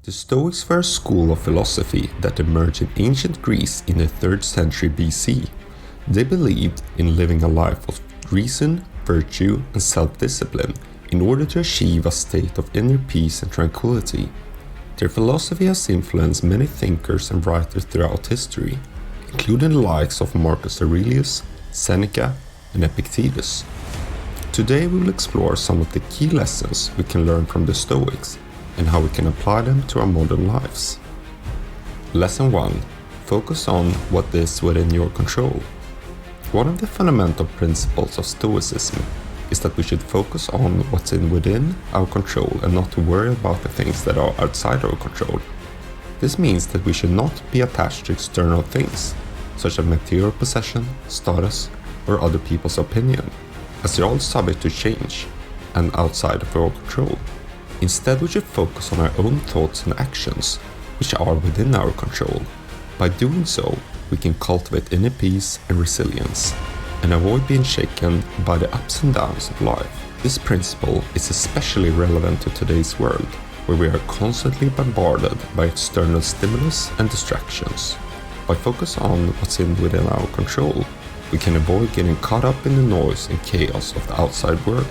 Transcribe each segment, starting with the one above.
The Stoics were a school of philosophy that emerged in ancient Greece in the 3rd century BC. They believed in living a life of reason, virtue, and self-discipline in order to achieve a state of inner peace and tranquility. Their philosophy has influenced many thinkers and writers throughout history, including the likes of Marcus Aurelius, Seneca, and Epictetus. Today we will explore some of the key lessons we can learn from the Stoics and how we can apply them to our modern lives. Lesson 1. Focus on what is within your control. One of the fundamental principles of Stoicism is that we should focus on what's within our control and not to worry about the things that are outside our control. This means that we should not be attached to external things, such as material possession, status, or other people's opinion, as they're all subject to change and outside of our control. Instead, we should focus on our own thoughts and actions, which are within our control. By doing so, we can cultivate inner peace and resilience, and avoid being shaken by the ups and downs of life. This principle is especially relevant to today's world, where we are constantly bombarded by external stimulus and distractions. By focusing on what's within our control, we can avoid getting caught up in the noise and chaos of the outside world,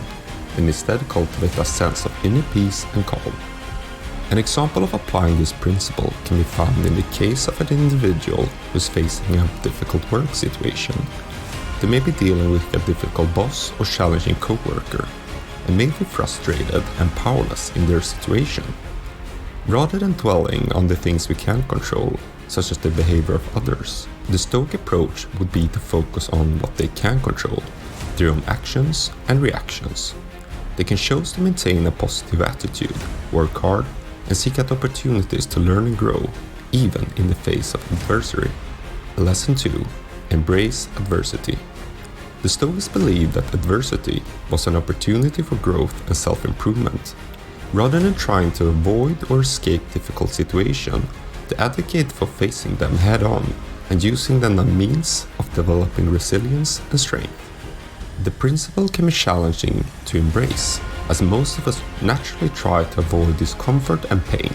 and instead cultivate a sense of inner peace and calm. An example of applying this principle can be found in the case of an individual who is facing a difficult work situation. They may be dealing with a difficult boss or challenging coworker, and may be frustrated and powerless in their situation. Rather than dwelling on the things we can't control, such as the behavior of others, the Stoic approach would be to focus on what they can control, their own actions and reactions. They can choose to maintain a positive attitude, work hard, and seek out opportunities to learn and grow, even in the face of adversity. Lesson 2. Embrace adversity. The Stoics believed that adversity was an opportunity for growth and self-improvement. Rather than trying to avoid or escape difficult situations, they advocate for facing them head-on and using them as a means of developing resilience and strength. The principle can be challenging to embrace, as most of us naturally try to avoid discomfort and pain.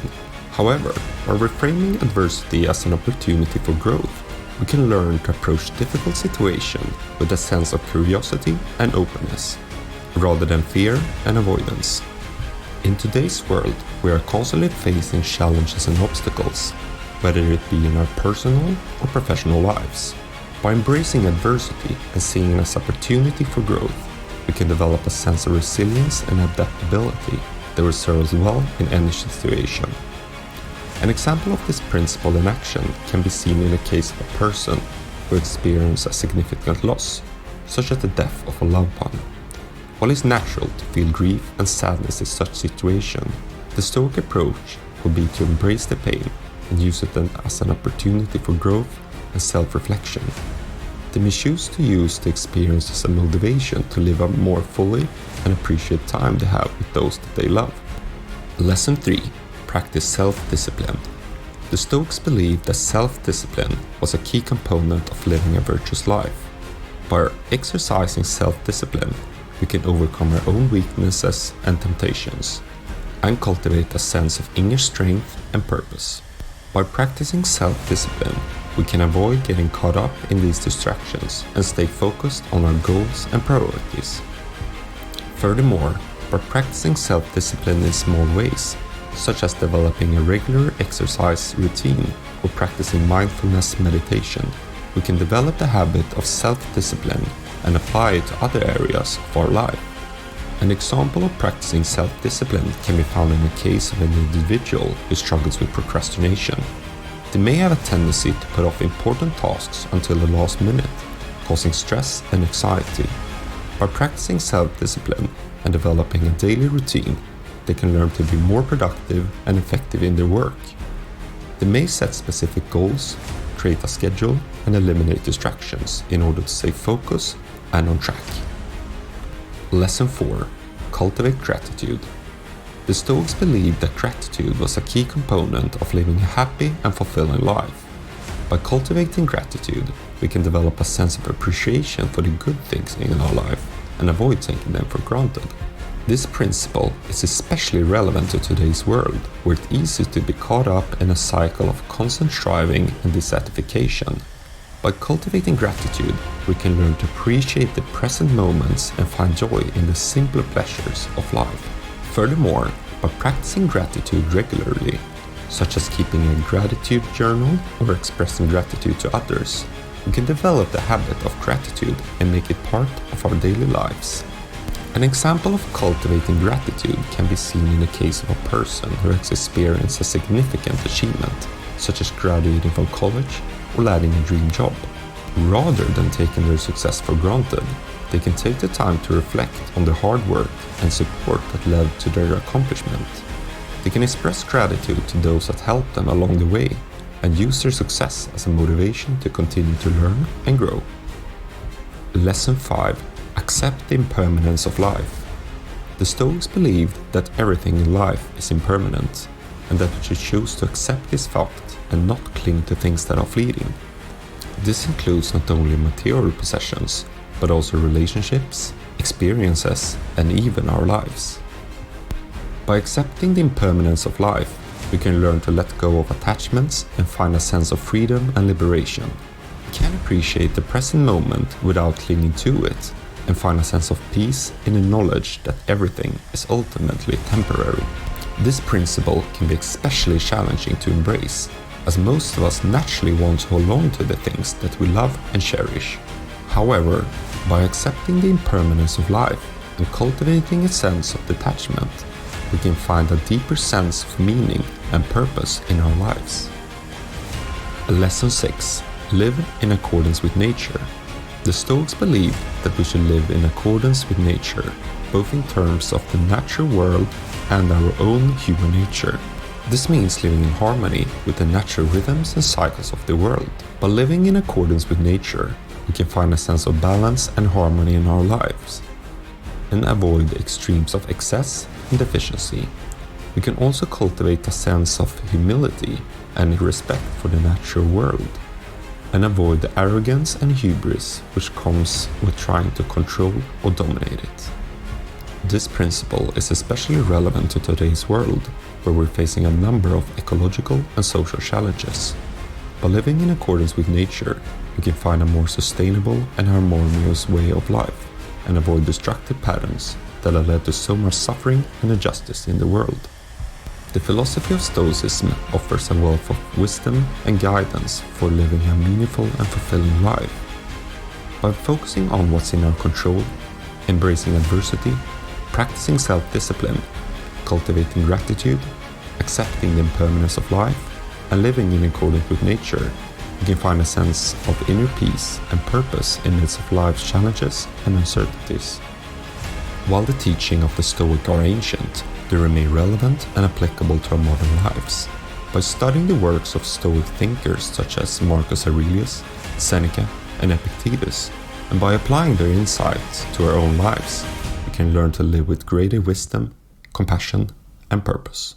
However, by reframing adversity as an opportunity for growth, we can learn to approach difficult situations with a sense of curiosity and openness, rather than fear and avoidance. In today's world, we are constantly facing challenges and obstacles, whether it be in our personal or professional lives. By embracing adversity and seeing it as an opportunity for growth, we can develop a sense of resilience and adaptability that will serve us well in any situation. An example of this principle in action can be seen in the case of a person who experiences a significant loss, such as the death of a loved one. While it's natural to feel grief and sadness in such situation, the Stoic approach would be to embrace the pain and use it as an opportunity for growth and self-reflection. They may choose to use the experience as a motivation to live up more fully and appreciate time they have with those that they love. Lesson 3. Practice self-discipline. The Stoics believed that self-discipline was a key component of living a virtuous life. By exercising self-discipline, we can overcome our own weaknesses and temptations, and cultivate a sense of inner strength and purpose. By practicing self-discipline, we can avoid getting caught up in these distractions and stay focused on our goals and priorities. Furthermore, by practicing self-discipline in small ways, such as developing a regular exercise routine or practicing mindfulness meditation, we can develop the habit of self-discipline and apply it to other areas of our life. An example of practicing self-discipline can be found in the case of an individual who struggles with procrastination. They may have a tendency to put off important tasks until the last minute, causing stress and anxiety. By practicing self-discipline and developing a daily routine, they can learn to be more productive and effective in their work. They may set specific goals, create a schedule, and eliminate distractions in order to stay focused and on track. Lesson 4. Cultivate gratitude. The Stoics believed that gratitude was a key component of living a happy and fulfilling life. By cultivating gratitude, we can develop a sense of appreciation for the good things in our life and avoid taking them for granted. This principle is especially relevant to today's world, where it's easy to be caught up in a cycle of constant striving and dissatisfaction. By cultivating gratitude, we can learn to appreciate the present moments and find joy in the simpler pleasures of life. Furthermore, by practicing gratitude regularly, such as keeping a gratitude journal or expressing gratitude to others, we can develop the habit of gratitude and make it part of our daily lives. An example of cultivating gratitude can be seen in the case of a person who has experienced a significant achievement, such as graduating from college or landing a dream job. Rather than taking their success for granted, they can take the time to reflect on the hard work and support that led to their accomplishment. They can express gratitude to those that helped them along the way and use their success as a motivation to continue to learn and grow. Lesson 5. Accept the impermanence of life. The Stoics believed that everything in life is impermanent, and that we should choose to accept this fact and not cling to things that are fleeting. This includes not only material possessions, but also relationships, experiences, and even our lives. By accepting the impermanence of life, we can learn to let go of attachments and find a sense of freedom and liberation. We can appreciate the present moment without clinging to it, and find a sense of peace in the knowledge that everything is ultimately temporary. This principle can be especially challenging to embrace, as most of us naturally want to hold on to the things that we love and cherish. However, by accepting the impermanence of life and cultivating a sense of detachment, we can find a deeper sense of meaning and purpose in our lives. Lesson 6. Live in accordance with nature. The Stoics believed that we should live in accordance with nature, both in terms of the natural world and our own human nature. This means living in harmony with the natural rhythms and cycles of the world. By living in accordance with nature, we can find a sense of balance and harmony in our lives, and avoid the extremes of excess and deficiency. We can also cultivate a sense of humility and respect for the natural world, and avoid the arrogance and hubris which comes with trying to control or dominate it. This principle is especially relevant to today's world, where we're facing a number of ecological and social challenges. By living in accordance with nature, we can find a more sustainable and harmonious way of life, and avoid destructive patterns that have led to so much suffering and injustice in the world. The philosophy of Stoicism offers a wealth of wisdom and guidance for living a meaningful and fulfilling life. By focusing on what's in our control, embracing adversity, practicing self-discipline, cultivating gratitude, accepting the impermanence of life, and living in accordance with nature, we can find a sense of inner peace and purpose in the midst of life's challenges and uncertainties. While the teaching of the Stoic are ancient, they remain relevant and applicable to our modern lives. By studying the works of Stoic thinkers such as Marcus Aurelius, Seneca, and Epictetus, and by applying their insights to our own lives, we can learn to live with greater wisdom, compassion, and purpose.